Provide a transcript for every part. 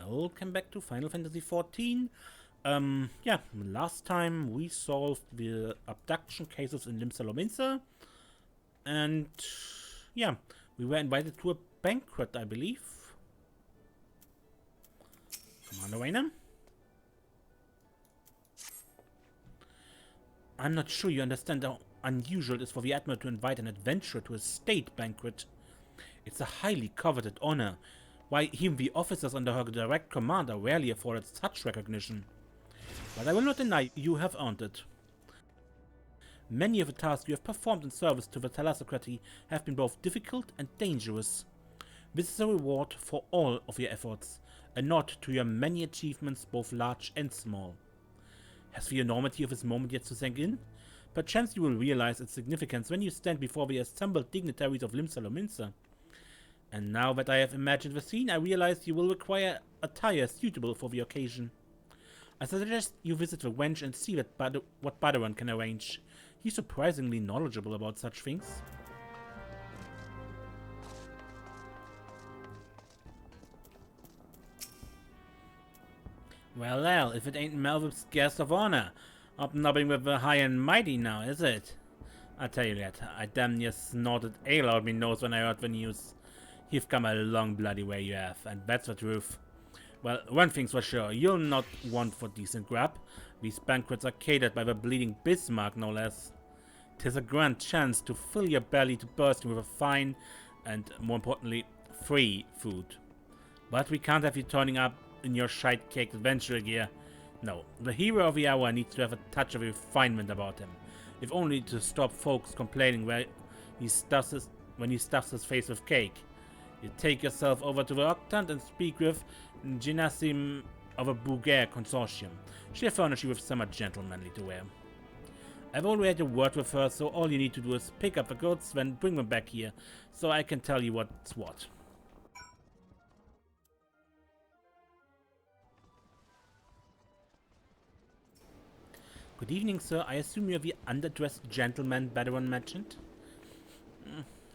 Welcome back to Final Fantasy XIV. Yeah, last time we solved the abduction cases in Limsa Lominsa. And yeah, we were invited to a banquet, I believe. Commander Rainer? I'm not sure you understand how unusual it is for the Admiral to invite an adventurer to a state banquet. It's a highly coveted honor. Why, even the officers under her direct command are rarely afforded such recognition. But I will not deny you have earned it. Many of the tasks you have performed in service to the thalassocracy have been both difficult and dangerous. This is a reward for all of your efforts, a nod to your many achievements, both large and small. Has the enormity of this moment yet to sink in? Perchance you will realize its significance when you stand before the assembled dignitaries of Limsa Lominsa. And now that I have imagined the scene, I realize you will require attire suitable for the occasion. I suggest you visit the wench and see what Badawan can arrange. He's surprisingly knowledgeable about such things. Well, if it ain't Merlwyb's guest of honor, hobnobbing with the high and mighty now, is it? I tell you that, I damn near snorted ale out me nose when I heard the news. You've come a long bloody way, you have, and that's the truth. Well, one thing's for sure, you'll not want for decent grub. These banquets are catered by the bleeding Bismarck, no less. 'Tis a grand chance to fill your belly to bursting with a fine and, more importantly, free food. But we can't have you turning up in your shite-caked adventure gear. No, the hero of the hour needs to have a touch of refinement about him, if only to stop folks complaining when he stuffs his face with cake. You take yourself over to the Octant and speak with Genassim of a Bouguer consortium. She'll furnish you with somewhat gentlemanly to wear. I've already had a word with her, so all you need to do is pick up the goods, then bring them back here, so I can tell you what's what. Good evening, sir. I assume you're the underdressed gentleman Badawan mentioned?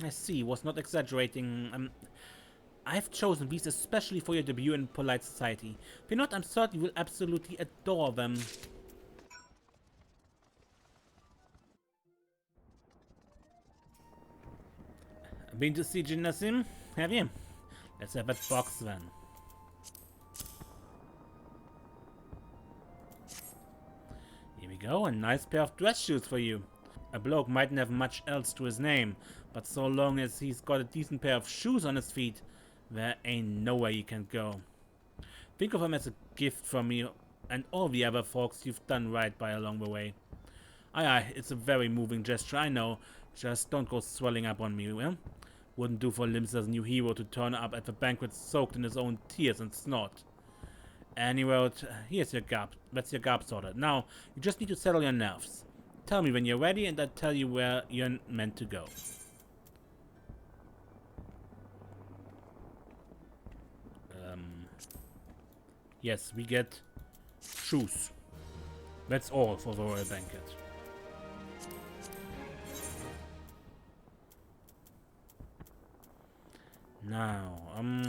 I see, was not exaggerating. I've chosen these especially for your debut in polite society. If not, I'm certain you will absolutely adore them. Been to see Genassim? Have you? Let's have that box then. Here we go, a nice pair of dress shoes for you. A bloke mightn't have much else to his name, but so long as he's got a decent pair of shoes on his feet, there ain't nowhere you can go. Think of him as a gift from me and all the other folks you've done right by along the way. Aye, it's a very moving gesture, I know. Just don't go swelling up on me, well? Wouldn't do for Limsa's new hero to turn up at the banquet soaked in his own tears and snot. Anyway, here's your garb. That's your garb sorted. Now, you just need to settle your nerves. Tell me when you're ready and I'll tell you where you're meant to go. Yes, we get shoes. That's all for the royal banquet. Now, I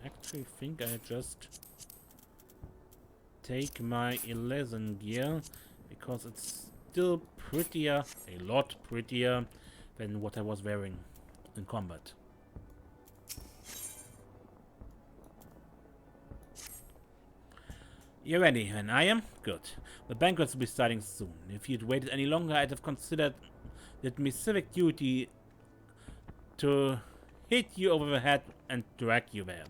actually think I just take my 11 gear because it's still prettier, a lot prettier than what I was wearing in combat. You're ready, and I am? Good. The banquets will be starting soon. If you'd waited any longer, I'd have considered it my civic duty to hit you over the head and drag you there.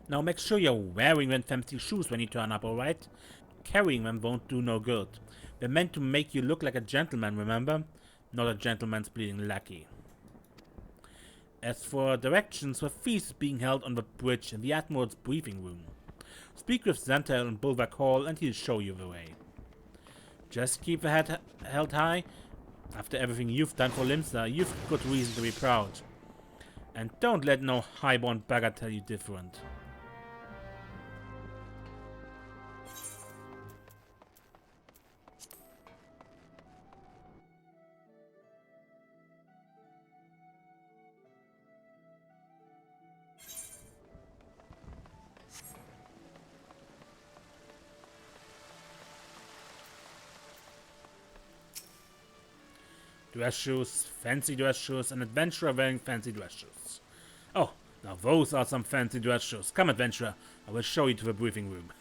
Now make sure you're wearing them fancy shoes when you turn up, alright? Carrying them won't do no good. They're meant to make you look like a gentleman, remember? Not a gentleman's bleeding lackey. As for directions, the feast is being held on the bridge in the Admiral's briefing room. Speak with Xantel in Bulwark Hall and he'll show you the way. Just keep the head held high. After everything you've done for Limsa, you've good reason to be proud. And don't let no highborn bagger tell you different. Dress shoes, fancy dress shoes, an adventurer wearing fancy dress shoes. Oh, now those are some fancy dress shoes. Come, adventurer, I will show you to the briefing room.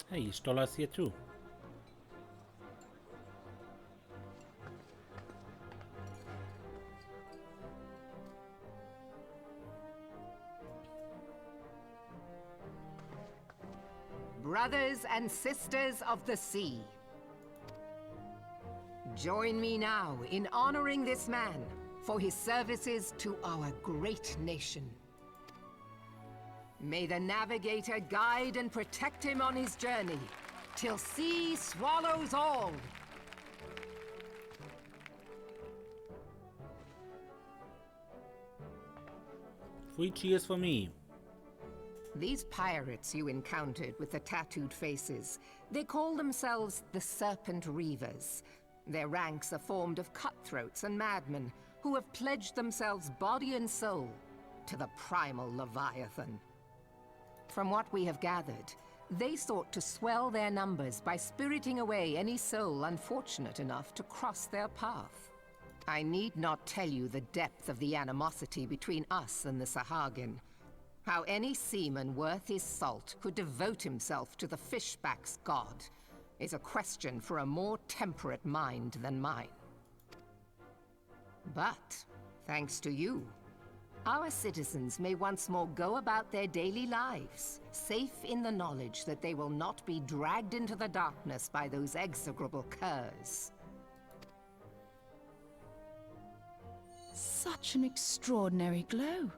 Hey, Stoller's here too. Brothers and sisters of the sea, join me now in honoring this man for his services to our great nation. May the navigator guide and protect him on his journey, till sea swallows all. Three cheers for me. These pirates you encountered with the tattooed faces, they call themselves the Serpent Reavers. Their ranks are formed of cutthroats and madmen who have pledged themselves body and soul to the primal Leviathan. From what we have gathered, they sought to swell their numbers by spiriting away any soul unfortunate enough to cross their path. I need not tell you the depth of the animosity between us and the Sahagin. How any seaman worth his salt could devote himself to the fishback's god is a question for a more temperate mind than mine. But, thanks to you, our citizens may once more go about their daily lives, safe in the knowledge that they will not be dragged into the darkness by those execrable curs. Such an extraordinary glow.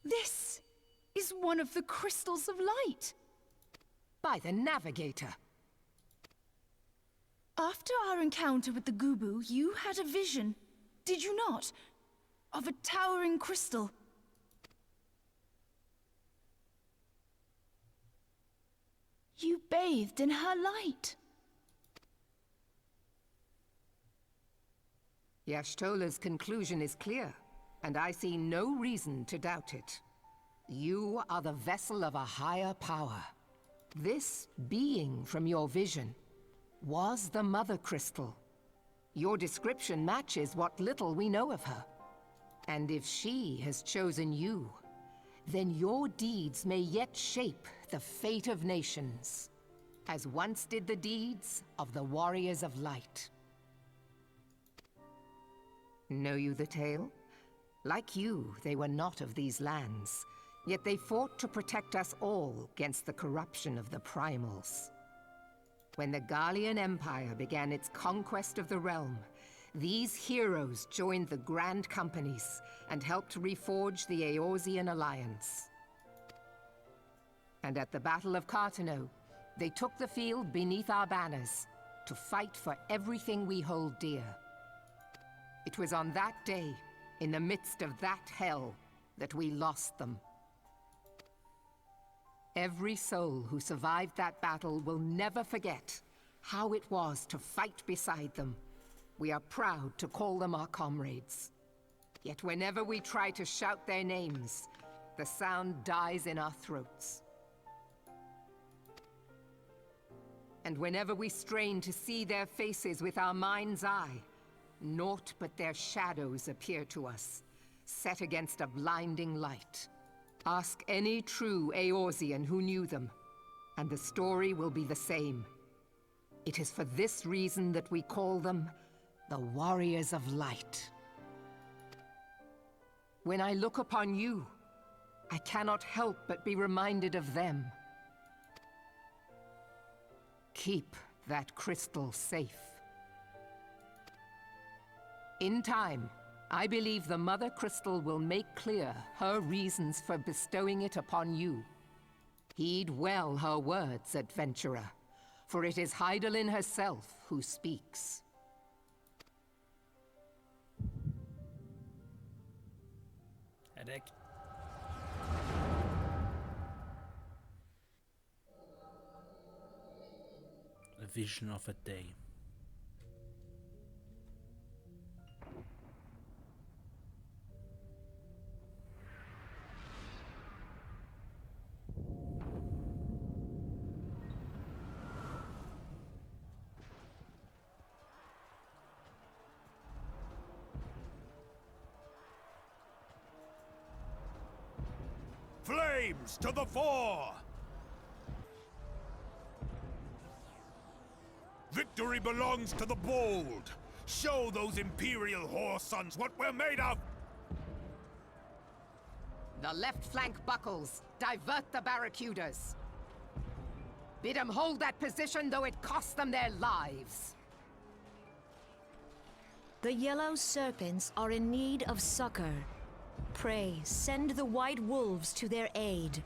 This is one of the crystals of light. By the Navigator. After our encounter with the Gubu, you had a vision, did you not? Of a towering crystal. You bathed in her light. Y'shtola's conclusion is clear, and I see no reason to doubt it. You are the vessel of a higher power. This being from your vision was the Mother Crystal. Your description matches what little we know of her. And if she has chosen you, then your deeds may yet shape the fate of nations, as once did the deeds of the Warriors of Light. Know you the tale? Like you, they were not of these lands, yet they fought to protect us all against the corruption of the Primals. When the Garlean Empire began its conquest of the realm, these heroes joined the Grand Companies and helped reforge the Eorzean Alliance. And at the Battle of Cartano, they took the field beneath our banners to fight for everything we hold dear. It was on that day, in the midst of that hell, that we lost them. Every soul who survived that battle will never forget how it was to fight beside them. We are proud to call them our comrades. Yet whenever we try to shout their names, the sound dies in our throats. And whenever we strain to see their faces with our mind's eye, naught but their shadows appear to us, set against a blinding light. Ask any true Eorzean who knew them, and the story will be the same. It is for this reason that we call them the Warriors of Light. When I look upon you, I cannot help but be reminded of them. Keep that crystal safe. In time, I believe the Mother Crystal will make clear her reasons for bestowing it upon you. Heed well her words, adventurer, for it is Hydaelyn herself who speaks. Headache. A vision of a day. Flames to the fore! Victory belongs to the bold! Show those Imperial whore sons what we're made of! The left flank buckles. Divert the barracudas. Bid them hold that position, though it costs them their lives. The yellow serpents are in need of succor. Pray, send the white wolves to their aid.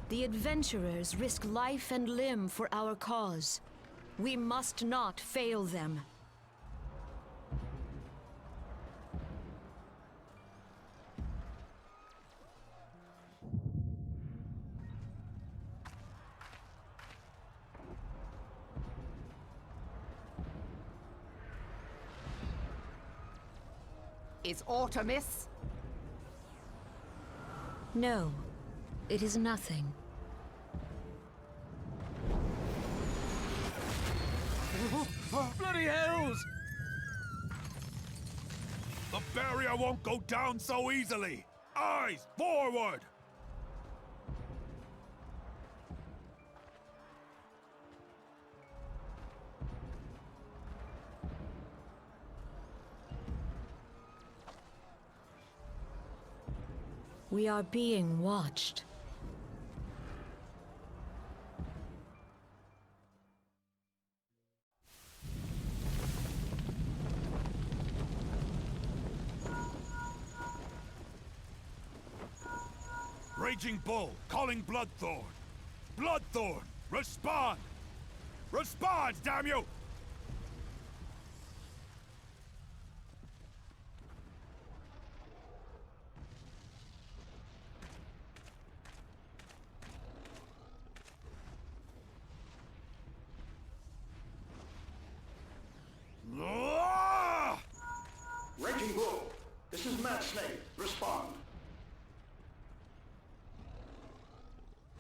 The adventurers risk life and limb for our cause. We must not fail them. Is aught amiss? No, it is nothing. Bloody hells! The barrier won't go down so easily! Eyes forward! We are being watched. Raging Bull, calling Bloodthorn! Bloodthorn, respond! Respond, damn you! Raging Bull, this is Mad Snake. Respond.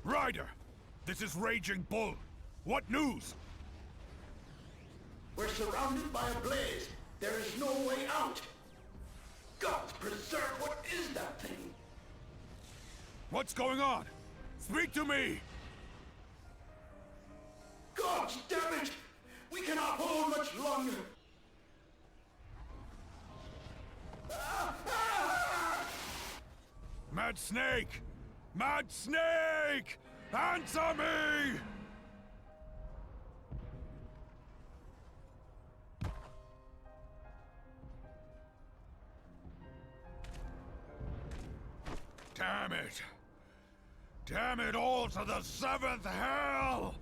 Ryder, this is Raging Bull. What news? We're surrounded by a blaze. There is no way out. Gods preserve, what is that thing? What's going on? Speak to me! Gods damn it! We cannot hold much longer. Mad Snake! Mad Snake! Answer me! Damn it! Damn it all to the seventh hell!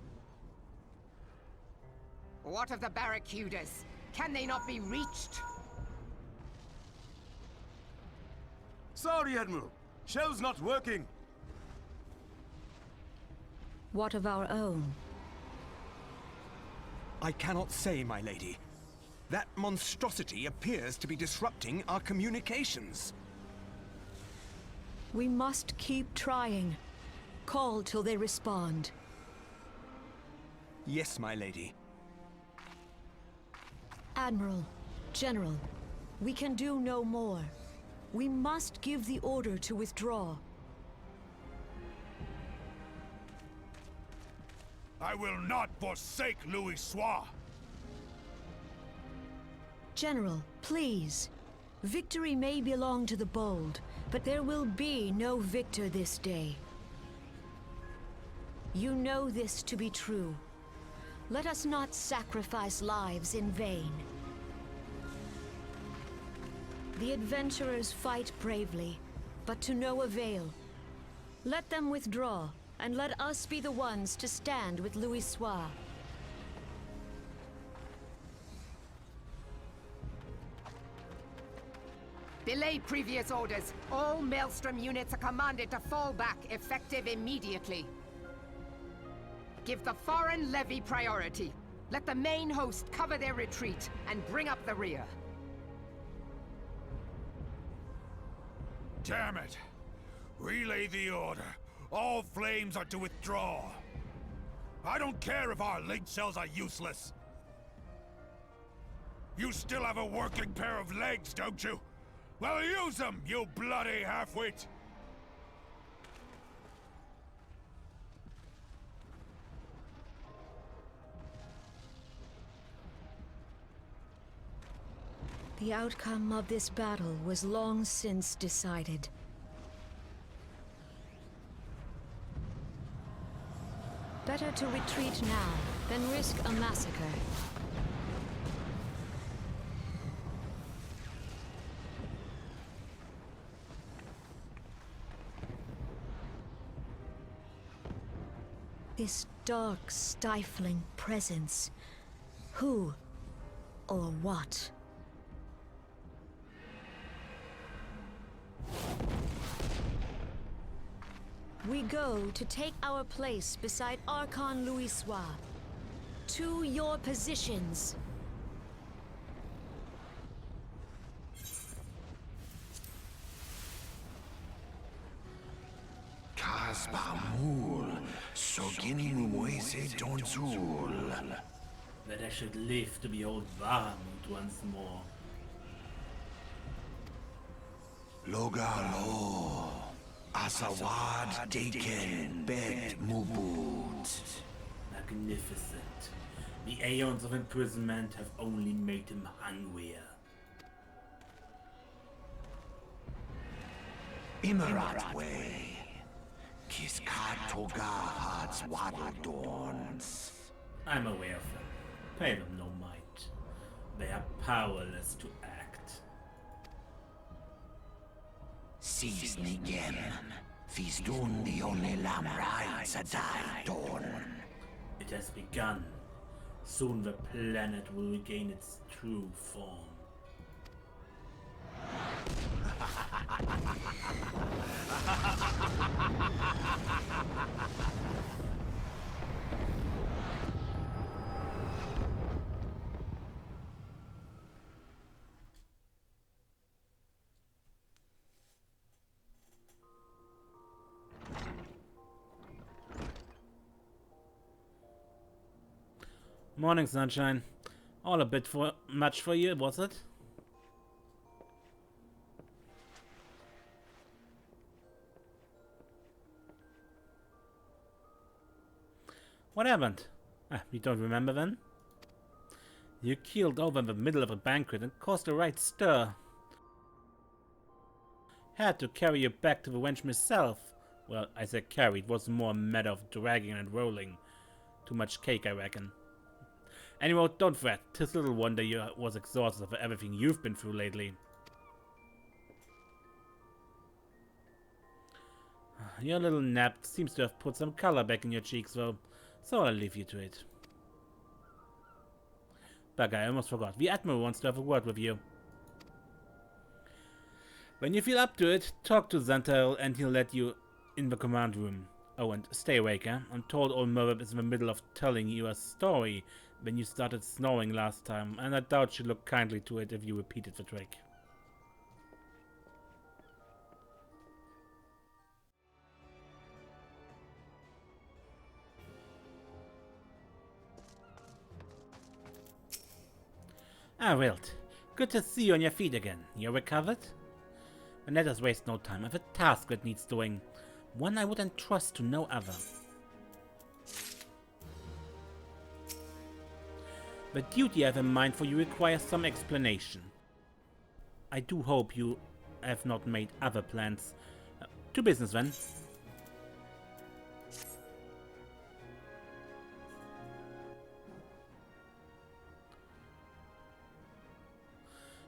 What of the barracudas? Can they not be reached? Sorry, Admiral. Shell's not working. What of our own? I cannot say, my lady. That monstrosity appears to be disrupting our communications. We must keep trying. Call till they respond. Yes, my lady. Admiral, General, we can do no more. We must give the order to withdraw. I will not forsake Louis Soir! General, please. Victory may belong to the bold, but there will be no victor this day. You know this to be true. Let us not sacrifice lives in vain. The adventurers fight bravely, but to no avail. Let them withdraw, and let us be the ones to stand with Louis Soir. Belay previous orders. All Maelstrom units are commanded to fall back, effective immediately. Give the foreign levy priority. Let the main host cover their retreat and bring up the rear. Damn it! Relay the order. All flames are to withdraw. I don't care if our link cells are useless. You still have a working pair of legs, don't you? Well, use them, you bloody half-wit! The outcome of this battle was long since decided. Better to retreat now than risk a massacre. This dark, stifling presence. Who or what? We go to take our place beside Archon Louisoix. To your positions. Kasbamul, Soginin Moise Donzul. That I should live to behold Bahamut once more. Logalo, Asawad Deken Bet Mubut. Magnificent. The aeons of imprisonment have only made him hungrier. Imarat Way, Kiskat Toga Hards Waddle Dawns. I'm aware of them. Pay them no mind. They are powerless to act. Seize Nigem, Fizdun the only Lamrai Sadai Dawn. It has begun. Soon the planet will regain its true form. Morning, sunshine. All a bit much for you, was it? What happened? You don't remember then? You keeled over in the middle of a banquet and caused a right stir. Had to carry you back to the wench myself. Well, I said carry, it was more a matter of dragging and rolling. Too much cake, I reckon. Anyway, don't fret. 'Tis little wonder you was exhausted for everything you've been through lately. Your little nap seems to have put some color back in your cheeks, though, so I'll leave you to it. Bugger, I almost forgot. The Admiral wants to have a word with you. When you feel up to it, talk to Xantael and he'll let you in the command room. Oh, and stay awake, eh? I'm told old Merlwyb is in the middle of telling you a story when you started snoring last time, and I doubt she'd look kindly to it if you repeated the trick. Ah, Wilt. Good to see you on your feet again. You recovered? Then let us waste no time. I have a task that needs doing. One I would entrust to no other. The duty I have in mind for you requires some explanation. I do hope you have not made other plans. To business then.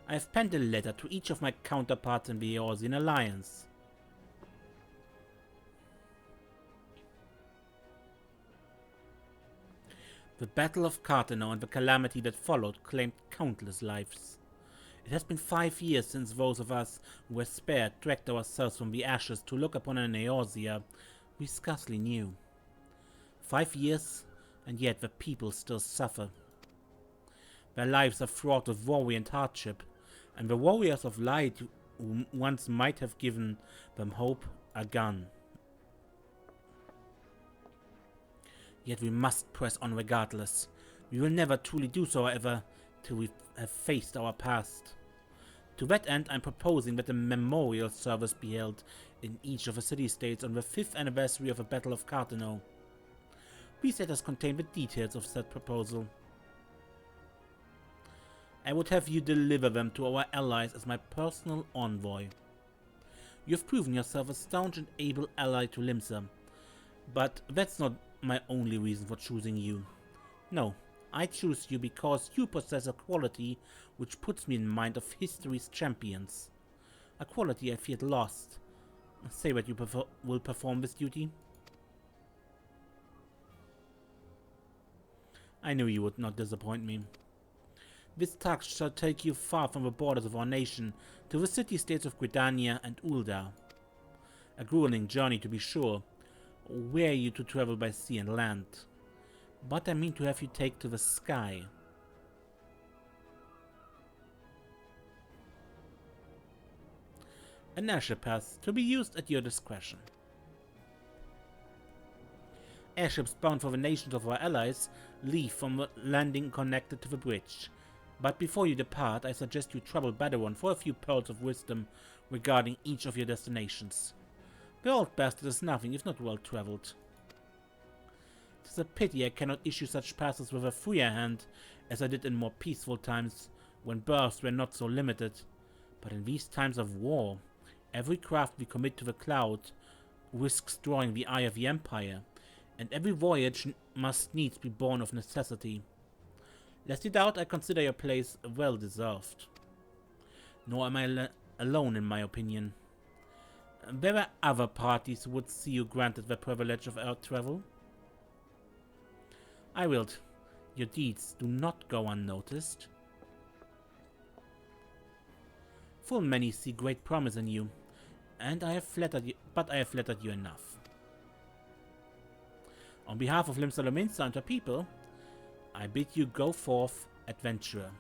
I have penned a letter to each of my counterparts in the Eorzean Alliance. The Battle of Cartano and the calamity that followed claimed countless lives. It has been 5 years since those of us who were spared dragged ourselves from the ashes to look upon an Eorzea we scarcely knew. 5 years, and yet the people still suffer. Their lives are fraught with worry and hardship, and the warriors of light who once might have given them hope are gone. Yet we must press on regardless. We will never truly do so, however, till we have faced our past. To that end, I'm proposing that a memorial service be held in each of the city-states on the 5th anniversary of the Battle of Cartheno. These letters contain the details of said proposal. I would have you deliver them to our allies as my personal envoy. You have proven yourself a staunch and able ally to Limsa, but that's not my only reason for choosing you. No, I choose you because you possess a quality which puts me in mind of history's champions. A quality I feared lost. Say that you will perform this duty. I knew you would not disappoint me. This task shall take you far from the borders of our nation to the city-states of Gridania and Uldar. A grueling journey, to be sure, were you to travel by sea and land. But I mean to have you take to the sky. An airship pass, to be used at your discretion. Airships bound for the nations of our allies leave from the landing connected to the bridge. But before you depart, I suggest you trouble Badawan for a few pearls of wisdom regarding each of your destinations. The old bastard is nothing if not well traveled. It is a pity I cannot issue such passes with a freer hand as I did in more peaceful times when berths were not so limited. But in these times of war, every craft we commit to the cloud risks drawing the eye of the Empire, and every voyage must needs be born of necessity. Lest you doubt, I consider your place well deserved. Nor am I alone in my opinion. There are other parties who would see you granted the privilege of air travel. I willed. Your deeds do not go unnoticed. Full many see great promise in you, and I have flattered you, but I have flattered you enough. On behalf of Limsa Lominsa and her people, I bid you go forth, adventurer.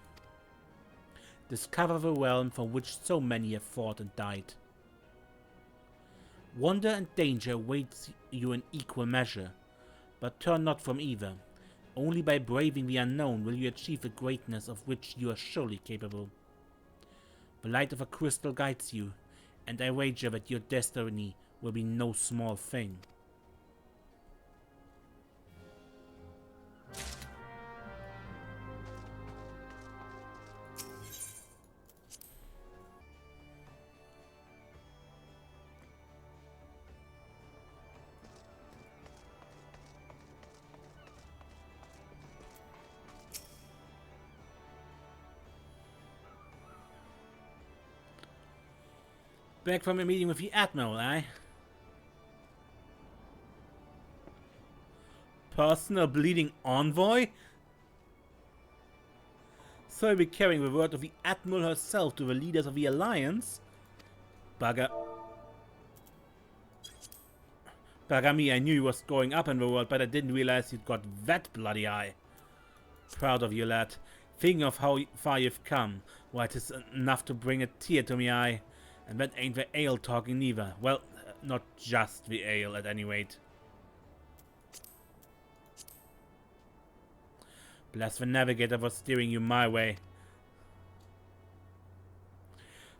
Discover the realm for which so many have fought and died. Wonder and danger awaits you in equal measure, but turn not from either. Only by braving the unknown will you achieve the greatness of which you are surely capable. The light of a crystal guides you, and I wager that your destiny will be no small thing. Back from a meeting with the Admiral, eh? Personal bleeding envoy? So I'll be carrying the word of the Admiral herself to the leaders of the Alliance? Bugger. Bugger me, I knew you was going up in the world, but I didn't realize you'd got that bloody eye. Proud of you, lad. Thinking of how far you've come. Why, it is enough to bring a tear to me eye. And that ain't the ale talking neither. Well, not just the ale at any rate. Bless the navigator for steering you my way.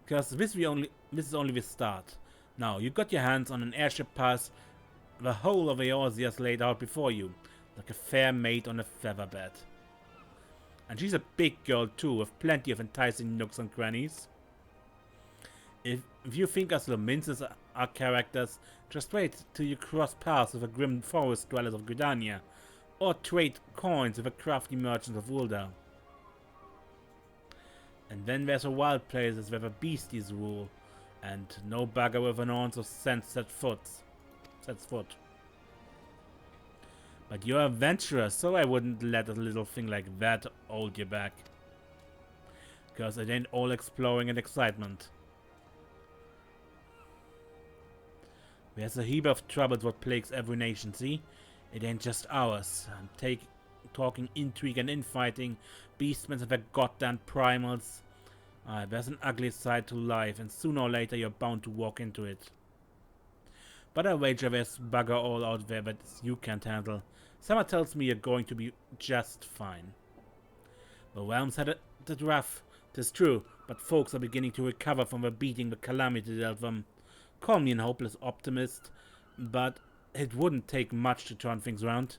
Cause this is only the start. Now, you got your hands on an airship pass. The whole of Eorzea's laid out before you, like a fair maid on a feather bed. And she's a big girl too, with plenty of enticing nooks and crannies. If you think us Lominsas are characters, just wait till you cross paths with the grim forest dwellers of Gridania, or trade coins with the crafty merchants of Uldar. And then there's the wild places where the beasties rule, and no bugger with an ounce of sense sets foot. But you're an adventurer, so I wouldn't let a little thing like that hold you back. Because it ain't all exploring and excitement. There's a heap of troubles what plagues every nation, see? It ain't just ours. I'm talking intrigue and infighting, beastmen and their goddamn primals. There's an ugly side to life, and sooner or later you're bound to walk into it. But I wager there's bugger all out there that you can't handle. Someone tells me you're going to be just fine. The realms had it rough, 'tis true, but folks are beginning to recover from the beating the calamity dealt them. Call me an hopeless optimist, but it wouldn't take much to turn things around.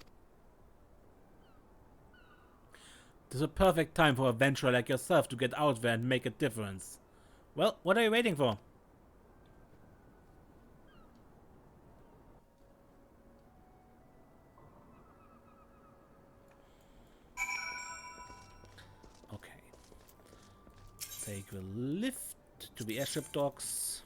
It is a perfect time for a venturer like yourself to get out there and make a difference. Well, what are you waiting for? Okay. Take the lift to the airship docks.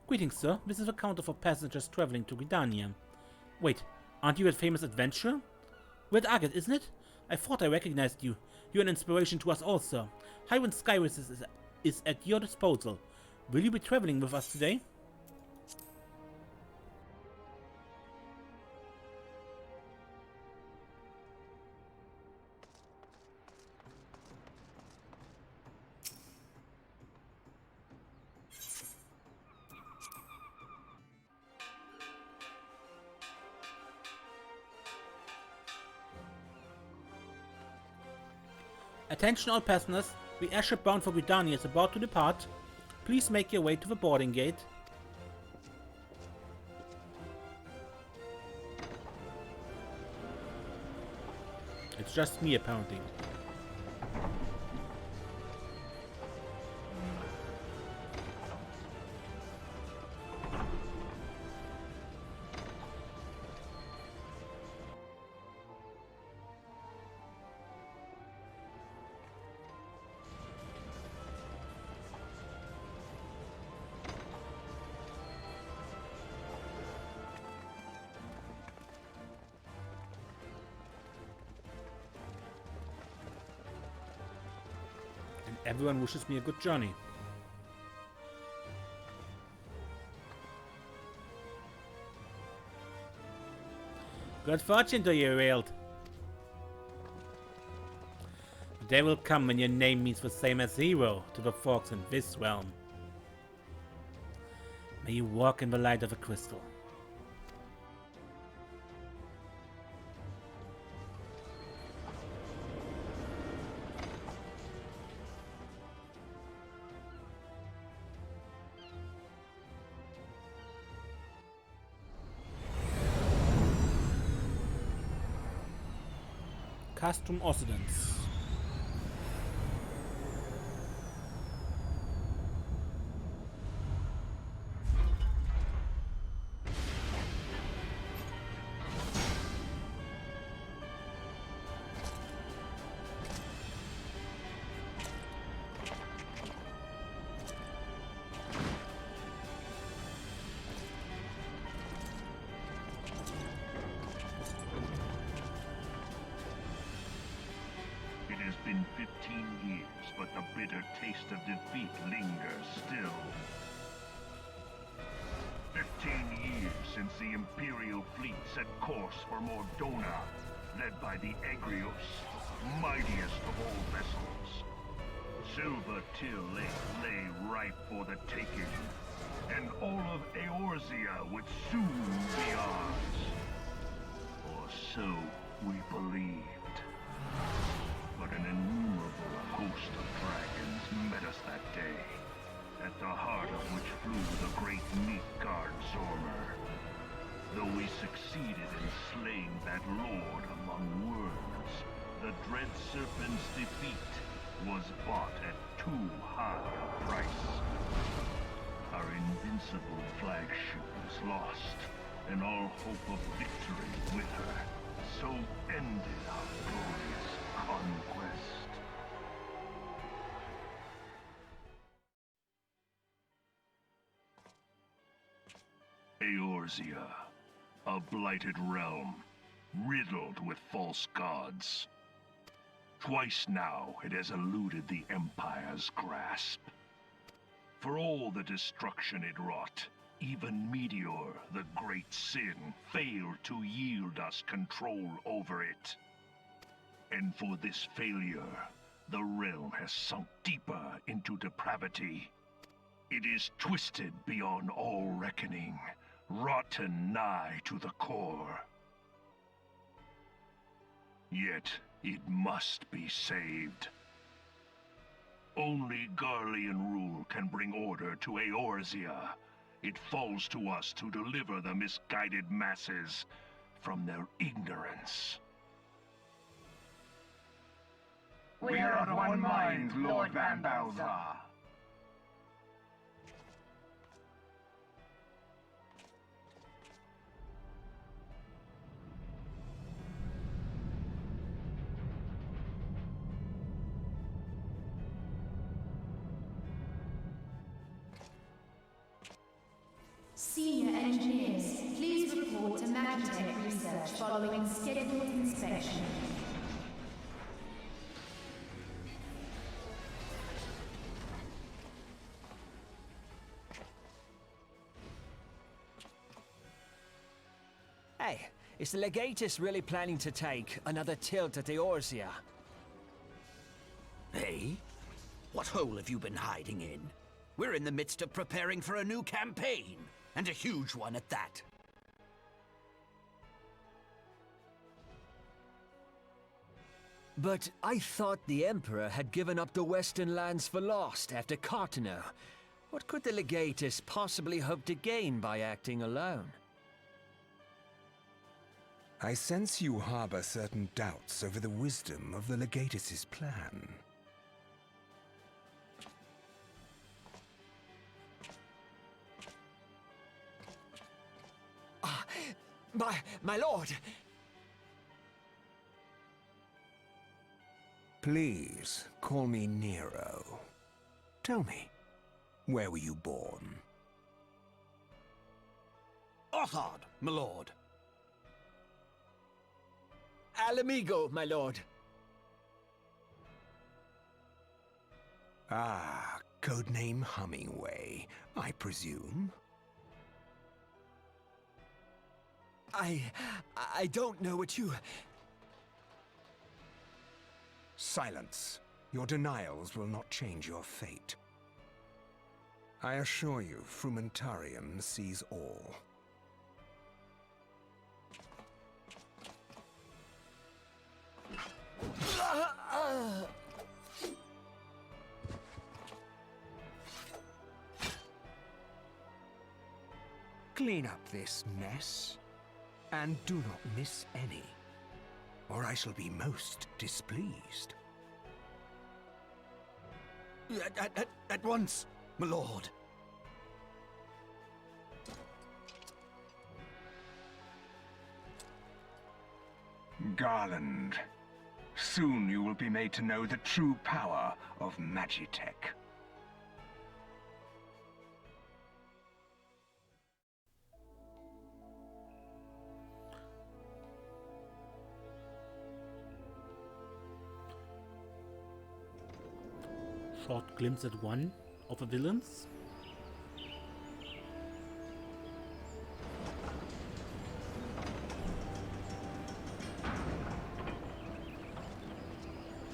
Greetings, sir. This is a counter for passengers traveling to Gridania. Wait, aren't you that famous adventurer? Red Agate, isn't it? I thought I recognized you. You're an inspiration to us all, sir. Highwind Skyway is at your disposal. Will you be traveling with us today? Attention all passengers, the airship bound for Gridania is about to depart. Please make your way to the boarding gate. It's just me, apparently. Everyone wishes me a good journey. Good fortune to you, Railed. The day will come when your name means the same as hero to the folks in this realm. May you walk in the light of a crystal. Castrum Occidents. It has been 15 years, but the bitter taste of defeat lingers still. 15 years since the Imperial fleet set course for Mordona, led by the Egrios, mightiest of all vessels. Silver Till lay ripe for the taking, and all of Eorzea would soon be ours. Or so we believed. But an innumerable host of dragons met us that day, at the heart of which flew the great Midgard Zormer. Though we succeeded in slaying that lord among worms, the dread serpent's defeat was bought at too high a price. Our invincible flagship was lost, and all hope of victory with her. So ended our glorious conquest. Eorzea, a blighted realm, riddled with false gods. Twice now it has eluded the Empire's grasp. For all the destruction it wrought, even Meteor, the great sin, failed to yield us control over it. And for this failure, the realm has sunk deeper into depravity. It is twisted beyond all reckoning, rotten nigh to the core. Yet it must be saved. Only Garlean rule can bring order to Eorzea. It falls to us to deliver the misguided masses from their ignorance. We are of one mind, Lord Van Balzar. Senior engineers, please report to Magitech research following scheduled inspection. Hey, is the Legatus really planning to take another tilt at Eorzea? Hey? What hole have you been hiding in? We're in the midst of preparing for a new campaign, and a huge one at that. But I thought the Emperor had given up the Western lands for lost after Cartano. What could the Legatus possibly hope to gain by acting alone? I sense you harbor certain doubts over the wisdom of the Legatus's plan. My lord! Please, call me Nero. Tell me, where were you born? Othard, my lord. Alamigo, my lord. Ah, codename Hummingway, I presume. I don't know what you... Silence. Your denials will not change your fate. I assure you, Frumentarium sees all. Clean up this mess, and do not miss any, or I shall be most displeased. At once, my lord. Garland, soon you will be made to know the true power of Magitech. Short glimpse at one of the villains.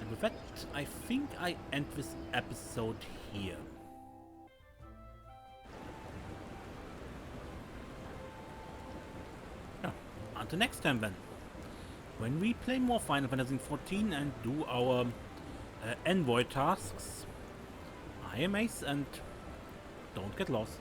And with that, I think I end this episode here. Yeah, until next time then. When we play more Final Fantasy XIV and do our envoy tasks. I am Ace, and don't get lost.